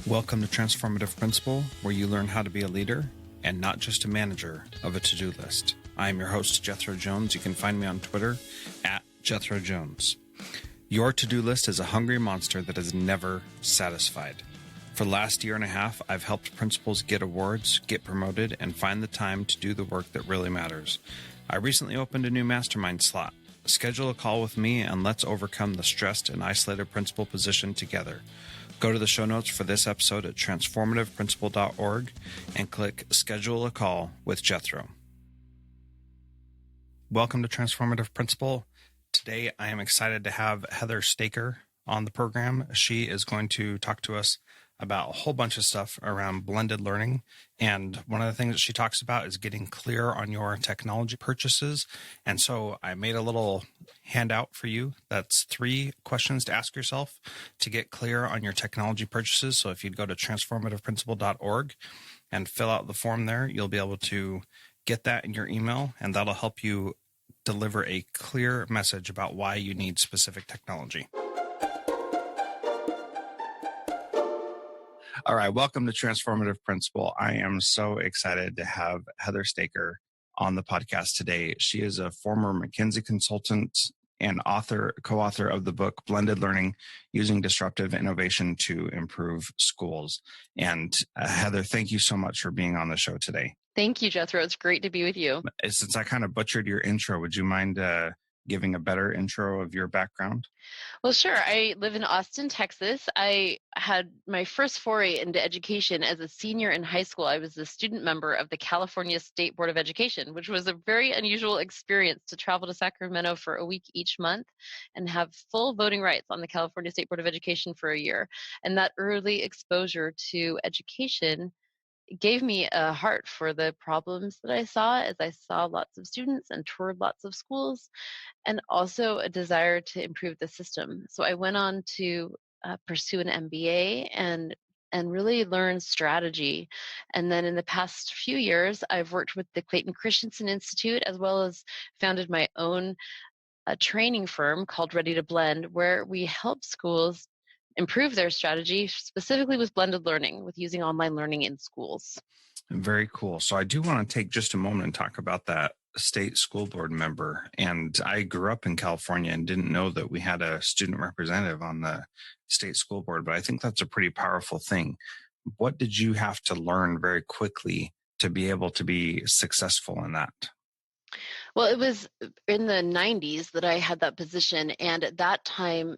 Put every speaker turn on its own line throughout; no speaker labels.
Welcome to Transformative Principal, where you learn how to be a leader and not just a manager of a to-do list. I am your host, Jethro Jones. You can find me on Twitter at Jethro Jones. Your to-do list is a hungry monster that is never satisfied. For the last year and a half, I've helped principals get awards, get promoted, and find the time to do the work that really matters. I recently opened a new mastermind slot. Schedule a call with me and let's overcome the stressed and isolated principal position together. Go to the show notes for this episode at transformativeprincipal.org and click Schedule a Call with Jethro. Welcome to Transformative Principal. Today, I am excited to have Heather Staker on the program. She is going to talk to us about a whole bunch of stuff around blended learning. And one of the things that she talks about is getting clear on your technology purchases. And so I made a little handout for you. That's 3 questions to ask yourself to get clear on your technology purchases. So if you'd go to transformativeprincipal.org and fill out the form there, you'll be able to get that in your email, and that'll help you deliver a clear message about why you need specific technology. All right, welcome to Transformative Principal. I am so excited to have Heather Staker on the podcast today. She is a former McKinsey consultant and co-author of the book Blended Learning: Using Disruptive Innovation to Improve Schools. And Heather, thank you so much for being on the show today.
Thank you, Jethro. It's great to be with you.
Since I kind of butchered your intro, would you mind giving a better intro of your background?
Well, sure. I live in Austin, Texas. I had my first foray into education as a senior in high school. I was a student member of the California State Board of Education, which was a very unusual experience to travel to Sacramento for a week each month and have full voting rights on the California State Board of Education for a year. And that early exposure to education gave me a heart for the problems that I saw as I saw lots of students and toured lots of schools, and also a desire to improve the system. So I went on to pursue an MBA and really learn strategy. And then in the past few years, I've worked with the Clayton Christensen Institute, as well as founded my own training firm called Ready to Blend, where we help schools improve their strategy, specifically with blended learning, with using online learning in schools.
Very cool. So I do want to take just a moment and talk about that state school board member. And I grew up in California and didn't know that we had a student representative on the state school board, but I think that's a pretty powerful thing. What did you have to learn very quickly to be able to be successful in that?
Well, it was in the 90s that I had that position. And at that time,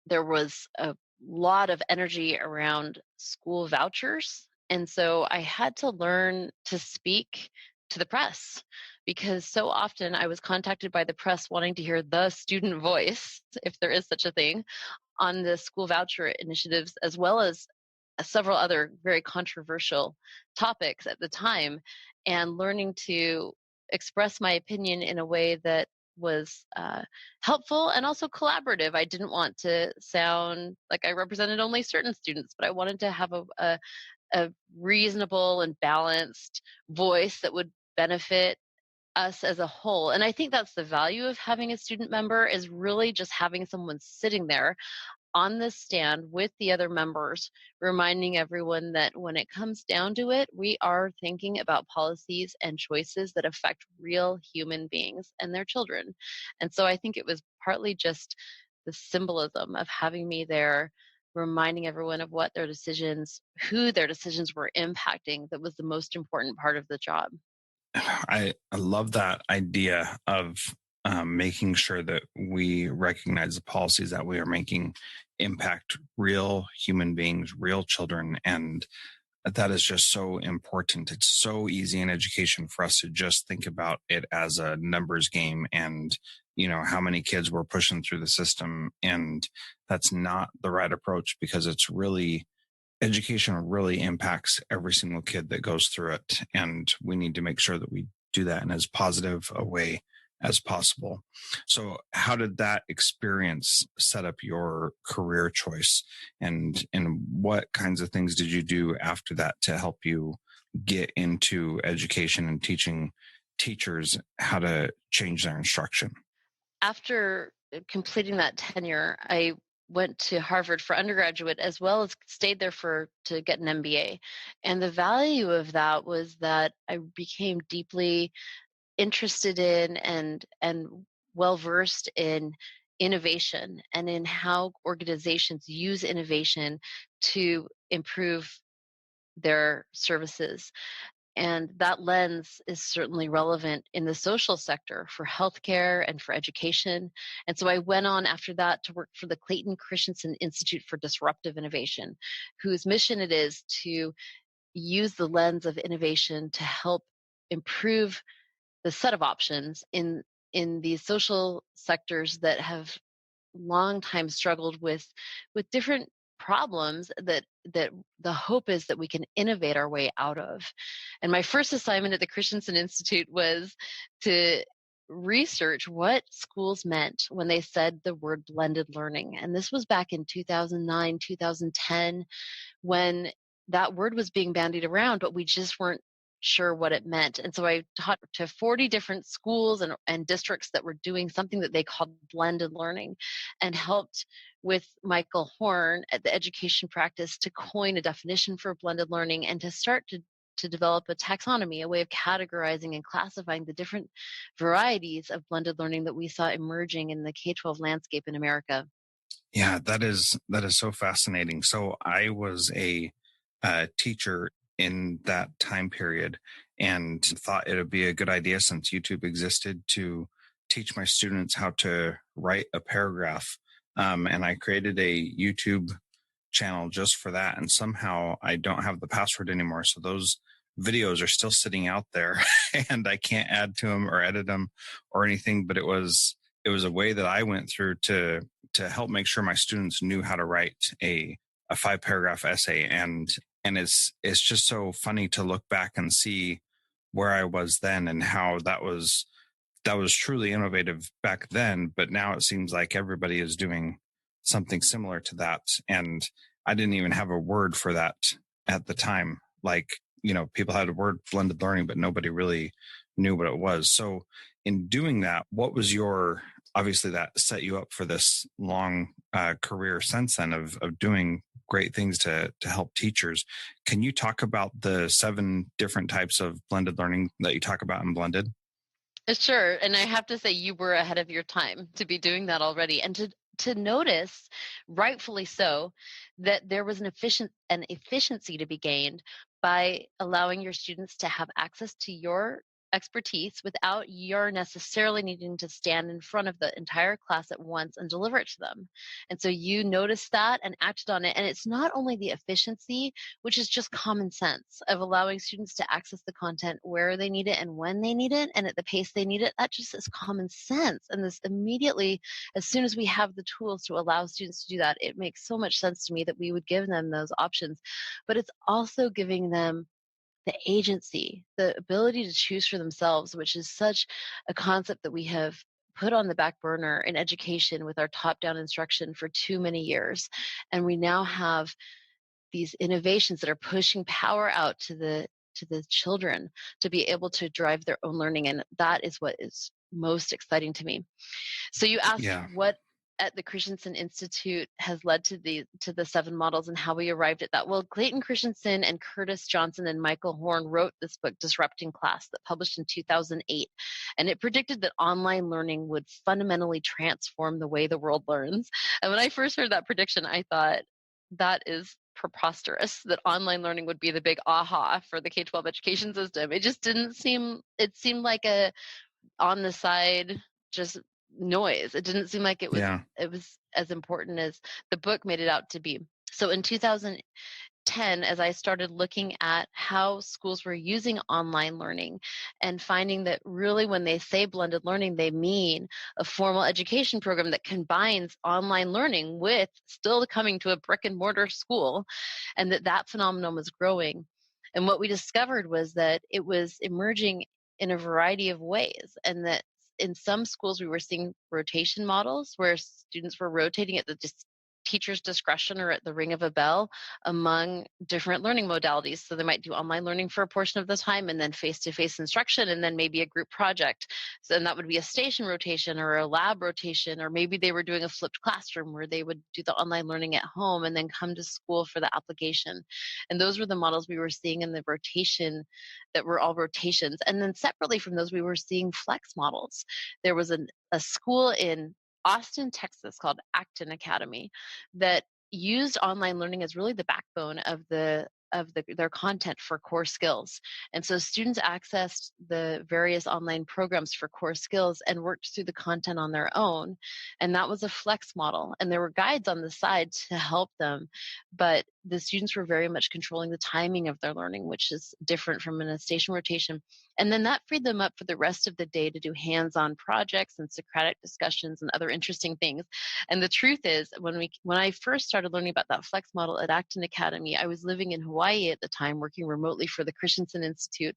there was a lot of energy around school vouchers. And so I had to learn to speak to the press, because so often I was contacted by the press wanting to hear the student voice, if there is such a thing, on the school voucher initiatives, as well as several other very controversial topics at the time, and learning to express my opinion in a way that was helpful and also collaborative. I didn't want to sound like I represented only certain students, but I wanted to have a reasonable and balanced voice that would benefit us as a whole. And I think that's the value of having a student member, is really just having someone sitting there on the stand with the other members, reminding everyone that when it comes down to it, we are thinking about policies and choices that affect real human beings and their children. And so I think it was partly just the symbolism of having me there, reminding everyone of what their decisions, who their decisions were impacting, that was the most important part of the job.
I love that idea of making sure that we recognize the policies that we are making impact real human beings, real children. And that is just so important. It's so easy in education for us to just think about it as a numbers game and, how many kids we're pushing through the system. And that's not the right approach, because education really impacts every single kid that goes through it. And we need to make sure that we do that in as positive a way as possible. So how did that experience set up your career choice, and what kinds of things did you do after that to help you get into education and teaching teachers how to change their instruction?
After completing that tenure, I went to Harvard for undergraduate as well as stayed there to get an MBA. And the value of that was that I became deeply interested in and well versed in innovation and in how organizations use innovation to improve their services. And that lens is certainly relevant in the social sector for healthcare and for education. And so I went on after that to work for the Clayton Christensen Institute for Disruptive Innovation, whose mission it is to use the lens of innovation to help improve the set of options in these social sectors that have long time struggled with different problems that the hope is that we can innovate our way out of. And my first assignment at the Christensen Institute was to research what schools meant when they said the word blended learning. And this was back in 2009, 2010, when that word was being bandied around, but we just weren't sure what it meant. And so I taught to 40 different schools and districts that were doing something that they called blended learning, and helped with Michael Horn at the education practice to coin a definition for blended learning and to start to develop a taxonomy, a way of categorizing and classifying the different varieties of blended learning that we saw emerging in the K-12 landscape in America.
Yeah, that is so fascinating. So I was a teacher in that time period and thought it would be a good idea, since YouTube existed, to teach my students how to write a paragraph. And I created a YouTube channel just for that. And somehow I don't have the password anymore. So those videos are still sitting out there and I can't add to them or edit them or anything. But it was a way that I went through to help make sure my students knew how to write a 5 paragraph essay. And it's just so funny to look back and see where I was then and how that was truly innovative back then, but now it seems like everybody is doing something similar to that. And I didn't even have a word for that at the time. Like, people had a word blended learning, but nobody really knew what it was. So in doing that, what was obviously that set you up for this long career since then of doing great things to help teachers. Can you talk about the 7 different types of blended learning that you talk about in Blended?
Sure. And I have to say you were ahead of your time to be doing that already, and to notice, rightfully so, that there was an efficiency to be gained by allowing your students to have access to your expertise without your necessarily needing to stand in front of the entire class at once and deliver it to them. And so you noticed that and acted on it. And it's not only the efficiency, which is just common sense of allowing students to access the content where they need it and when they need it and at the pace they need it. That just is common sense. And this immediately, as soon as we have the tools to allow students to do that, it makes so much sense to me that we would give them those options. But it's also giving them the agency, the ability to choose for themselves, which is such a concept that we have put on the back burner in education with our top-down instruction for too many years. And we now have these innovations that are pushing power out to the children to be able to drive their own learning. And that is what is most exciting to me. So you asked
Yeah.
what at the Christensen Institute has led to the 7 models and how we arrived at that. Well, Clayton Christensen and Curtis Johnson and Michael Horn wrote this book, Disrupting Class, that published in 2008. And it predicted that online learning would fundamentally transform the way the world learns. And when I first heard that prediction, I thought, that is preposterous, that online learning would be the big aha for the K-12 education system. It just didn't seem, it seemed like a on the side just noise. It didn't seem like it was as important as the book made it out to be. So in 2010, as I started looking at how schools were using online learning and finding that really when they say blended learning, they mean a formal education program that combines online learning with still coming to a brick and mortar school, and that phenomenon was growing. And what we discovered was that it was emerging in a variety of ways, and that in some schools we were seeing rotation models where students were rotating at the teacher's discretion or at the ring of a bell among different learning modalities. So they might do online learning for a portion of the time and then face-to-face instruction and then maybe a group project. So and that would be a station rotation or a lab rotation, or maybe they were doing a flipped classroom where they would do the online learning at home and then come to school for the application. And those were the models we were seeing in the rotation that were all rotations. And then separately from those, we were seeing flex models. There was a school in Austin, Texas called Acton Academy that used online learning as really the backbone of their content for core skills. And so students accessed the various online programs for core skills and worked through the content on their own. And that was a flex model. And there were guides on the side to help them, but the students were very much controlling the timing of their learning, which is different from in a station rotation. And then that freed them up for the rest of the day to do hands-on projects and Socratic discussions and other interesting things. And the truth is, when I first started learning about that flex model at Acton Academy, I was living in Hawaii at the time, working remotely for the Christensen Institute.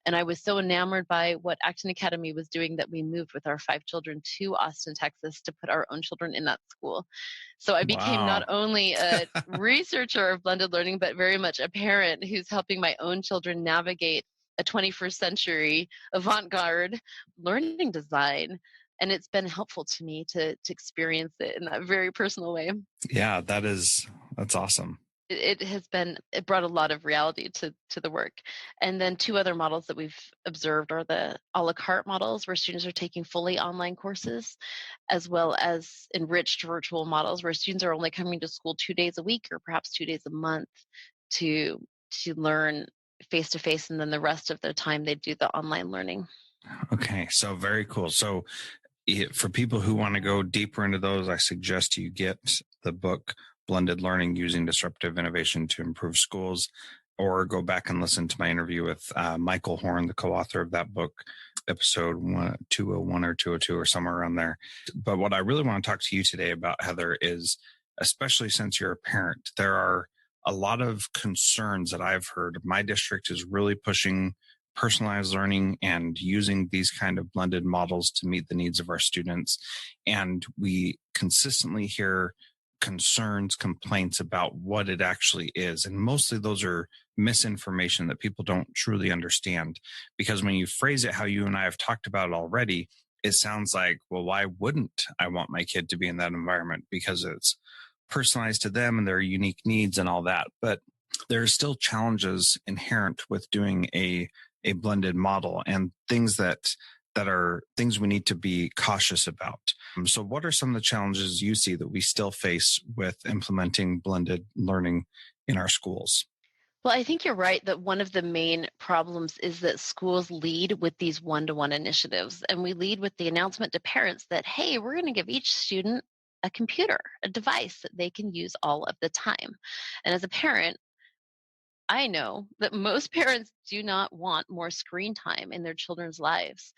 And I was so enamored by what Acton Academy was doing that we moved with our 5 children to Austin, Texas to put our own children in that school. So I became not
Wow.
only a researcher of blended learning, but very much a parent who's helping my own children navigate a 21st century avant-garde learning design. And it's been helpful to me to experience it in that very personal way.
Yeah, that's awesome.
It brought a lot of reality to the work. And then 2 other models that we've observed are the a la carte models, where students are taking fully online courses, as well as enriched virtual models where students are only coming to school 2 days a week or perhaps 2 days a month to learn face to face, and then the rest of the time they do the online learning.
Okay, so very cool. So for people who want to go deeper into those, I suggest you get the book Blended Learning Using Disruptive Innovation to Improve Schools, or go back and listen to my interview with Michael Horn, the co-author of that book, episode 201 or 202 or somewhere around there. But what I really want to talk to you today about, Heather, is, especially since you're a parent, there are a lot of concerns that I've heard. My district is really pushing personalized learning and using these kind of blended models to meet the needs of our students. And we consistently hear concerns, complaints about what it actually is. And mostly those are misinformation that people don't truly understand. Because when you phrase it how you and I have talked about it already, it sounds like, well, why wouldn't I want my kid to be in that environment? Because it's personalized to them and their unique needs and all that. But there are still challenges inherent with doing a blended model, and things that are things we need to be cautious about. So what are some of the challenges you see that we still face with implementing blended learning in our schools?
Well, I think you're right that one of the main problems is that schools lead with these one-to-one initiatives. And we lead with the announcement to parents that, hey, we're going to give each student a computer, a device that they can use all of the time. And as a parent, I know that most parents do not want more screen time in their children's lives.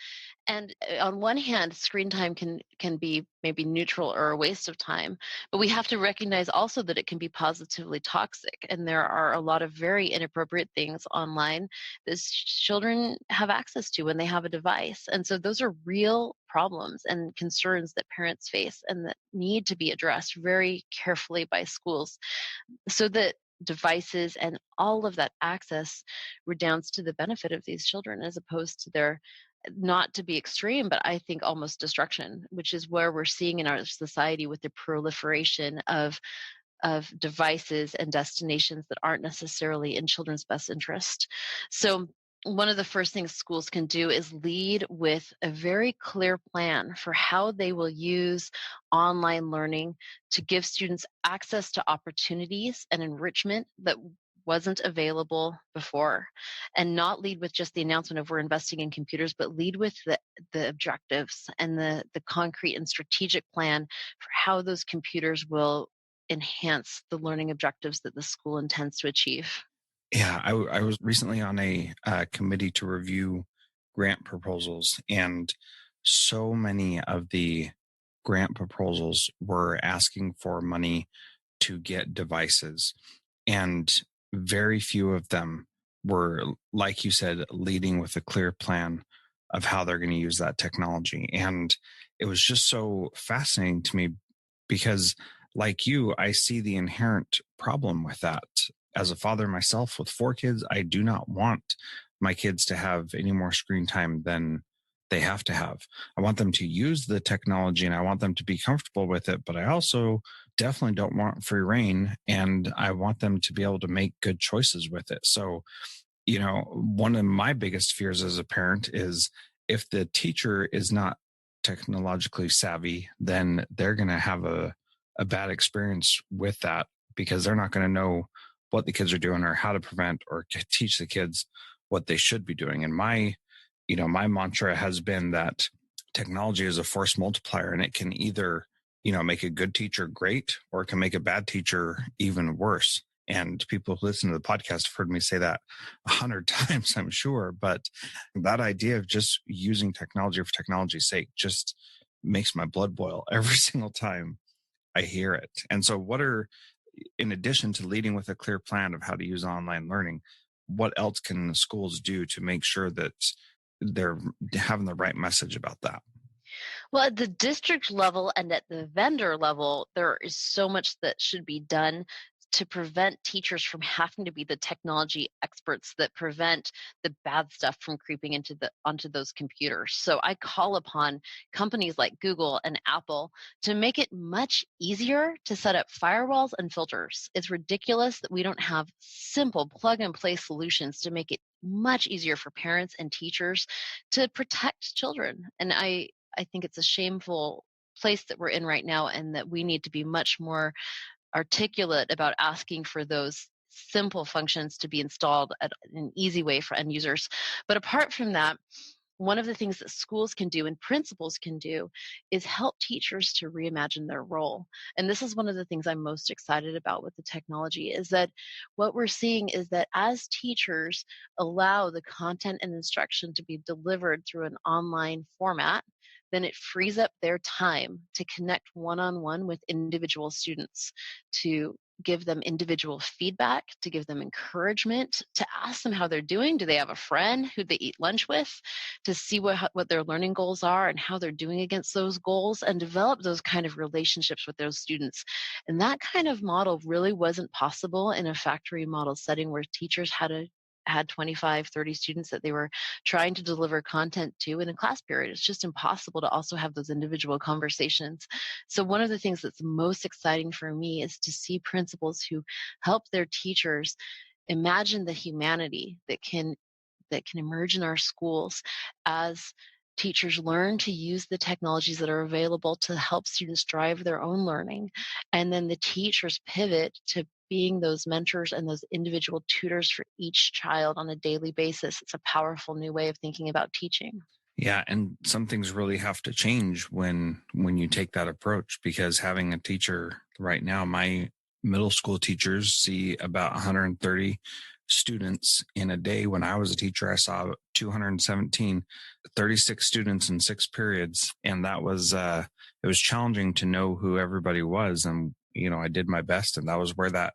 And on one hand, screen time can be maybe neutral or a waste of time, but we have to recognize also that it can be positively toxic. And there are a lot of very inappropriate things online that children have access to when they have a device. And so those are real problems and concerns that parents face and that need to be addressed very carefully by schools, so that devices and all of that access redounds to the benefit of these children, as opposed to their, not to be extreme, but I think almost destruction, which is where we're seeing in our society with the proliferation of devices and destinations that aren't necessarily in children's best interest. So one of the first things schools can do is lead with a very clear plan for how they will use online learning to give students access to opportunities and enrichment that wasn't available before, and not lead with just the announcement of we're investing in computers, but lead with the objectives and the concrete and strategic plan for how those computers will enhance the learning objectives that the school intends to achieve.
Yeah, I was recently on a committee to review grant proposals, and so many of the grant proposals were asking for money to get devices, and very few of them were, like you said, leading with a clear plan of how they're going to use that technology. And it was just so fascinating to me, because like you, I see the inherent problem with that. As a father myself with 4 kids, I do not want my kids to have any more screen time than they have to have. I want them to use the technology and I want them to be comfortable with it, but I also definitely don't want free reign and I want them to be able to make good choices with it. So, one of my biggest fears as a parent is if the teacher is not technologically savvy, then they're going to have a bad experience with that because they're not going to know what the kids are doing or how to prevent or teach the kids what they should be doing. And my mantra has been that technology is a force multiplier and it can either, make a good teacher great or it can make a bad teacher even worse. And people who listen to the podcast have heard me say that 100 times, I'm sure. But that idea of just using technology for technology's sake just makes my blood boil every single time I hear it. And so, in addition to leading with a clear plan of how to use online learning, what else can schools do to make sure that they're having the right message about that?
Well, at the district level and at the vendor level, there is so much that should be done to prevent teachers from having to be the technology experts that prevent the bad stuff from creeping onto those computers. So I call upon companies like Google and Apple to make it much easier to set up firewalls and filters. It's ridiculous that we don't have simple plug and play solutions to make it much easier for parents and teachers to protect children. And I think it's a shameful place that we're in right now, and that we need to be much more articulate about asking for those simple functions to be installed at an easy way for end users. But apart from that, one of the things that schools can do and principals can do is help teachers to reimagine their role. And this is one of the things I'm most excited about with the technology is that what we're seeing is that as teachers allow the content and instruction to be delivered through an online format, then it frees up their time to connect one-on-one with individual students, to give them individual feedback, to give them encouragement, to ask them how they're doing. Do they have a friend who they eat lunch with? To see what their learning goals are and how they're doing against those goals, and develop those kind of relationships with those students. And that kind of model really wasn't possible in a factory model setting where teachers had 25, 30 students that they were trying to deliver content to in a class period. It's just impossible to also have those individual conversations. So one of the things that's most exciting for me is to see principals who help their teachers imagine the humanity that can emerge in our schools as teachers learn to use the technologies that are available to help students drive their own learning. And then the teachers pivot to being those mentors and those individual tutors for each child on a daily basis. It's a powerful new way of thinking about teaching.
Yeah, and some things really have to change when you take that approach because having a teacher right now, my middle school teachers see about 130 students in a day. When I was a teacher, I saw 217, 36 students in 6 periods, and that was it was challenging to know who everybody was, and I did my best, and that was where that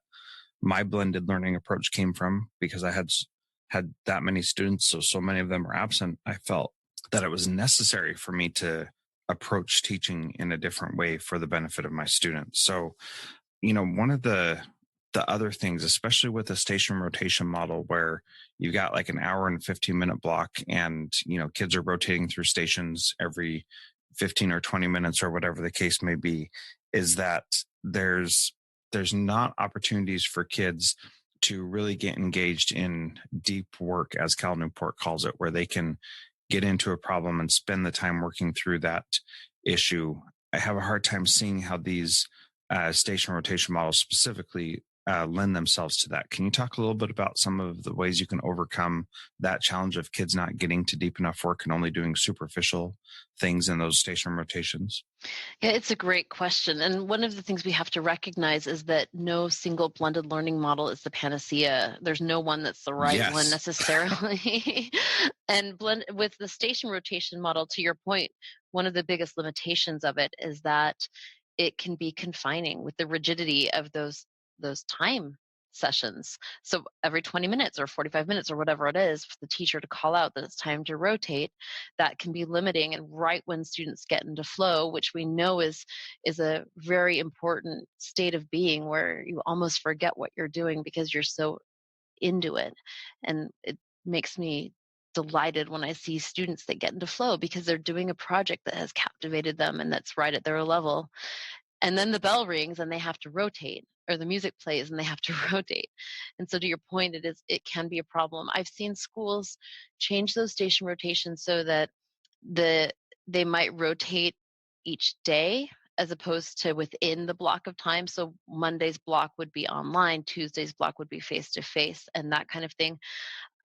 my blended learning approach came from because I had that many students, so many of them were absent. I felt that it was necessary for me to approach teaching in a different way for the benefit of my students. So, one of the other things, especially with the station rotation model where you've got like an hour and 15-minute block and, kids are rotating through stations every 15 or 20 minutes or whatever the case may be, is that there's not opportunities for kids to really get engaged in deep work, as Cal Newport calls it, where they can get into a problem and spend the time working through that issue. I have a hard time seeing how these station rotation models specifically lend themselves to that. Can you talk a little bit about some of the ways you can overcome that challenge of kids not getting to deep enough work and only doing superficial things in those station rotations?
Yeah, it's a great question. And one of the things we have to recognize is that no single blended learning model is the panacea. There's no one that's the right one
Yes.
necessarily. And with the station rotation model, to your point, one of the biggest limitations of it is that it can be confining with the rigidity of those time sessions. So every 20 minutes or 45 minutes or whatever it is for the teacher to call out that it's time to rotate, that can be limiting. And right when students get into flow, which we know is a very important state of being where you almost forget what you're doing because you're so into it. And it makes me delighted when I see students that get into flow because they're doing a project that has captivated them and that's right at their level. And then the bell rings and they have to rotate, or the music plays and they have to rotate. And so to your point, it can be a problem. I've seen schools change those station rotations so that they might rotate each day as opposed to within the block of time. So Monday's block would be online, Tuesday's block would be face to face, and that kind of thing.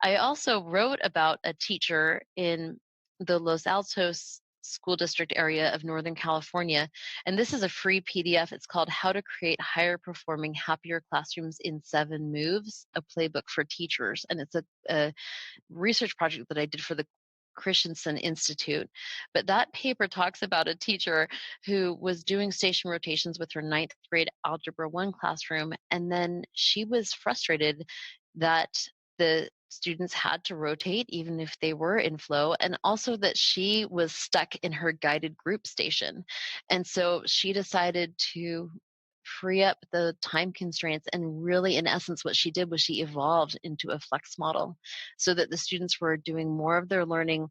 I also wrote about a teacher in the Los Altos school district area of Northern California. And this is a free PDF. It's called How to Create Higher Performing, Happier Classrooms in 7 Moves, a playbook for teachers. And it's a research project that I did for the Christensen Institute. But that paper talks about a teacher who was doing station rotations with her 9th grade Algebra 1 classroom. And then she was frustrated that the students had to rotate even if they were in flow, and also that she was stuck in her guided group station. And so she decided to free up the time constraints, and really in essence what she did was she evolved into a flex model so that the students were doing more of their learning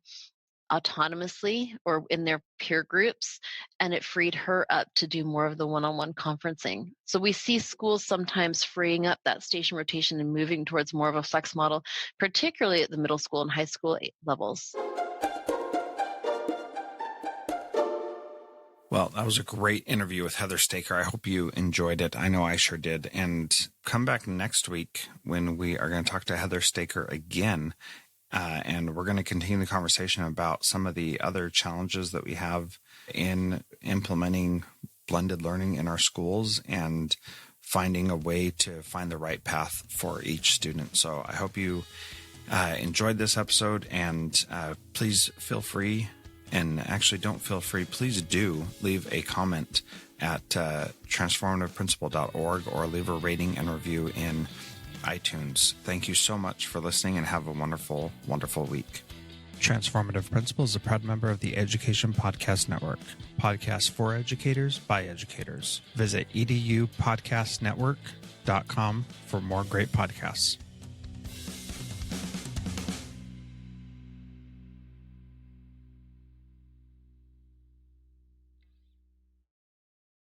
autonomously or in their peer groups, and it freed her up to do more of the one-on-one conferencing. So we see schools sometimes freeing up that station rotation and moving towards more of a flex model, particularly at the middle school and high school levels.
Well, that was a great interview with Heather Staker. I hope you enjoyed it. I know I sure did. And come back next week when we are going to talk to Heather Staker again. And we're going to continue the conversation about some of the other challenges that we have in implementing blended learning in our schools and finding a way to find the right path for each student. So I hope you enjoyed this episode, and please feel free, and actually don't feel free, please do leave a comment at transformativeprincipal.org or leave a rating and review in iTunes. Thank you so much for listening, and have a wonderful, wonderful week. Transformative Principal is a proud member of the Education Podcast Network. Podcasts for educators by educators. Visit edupodcastnetwork.com for more great podcasts.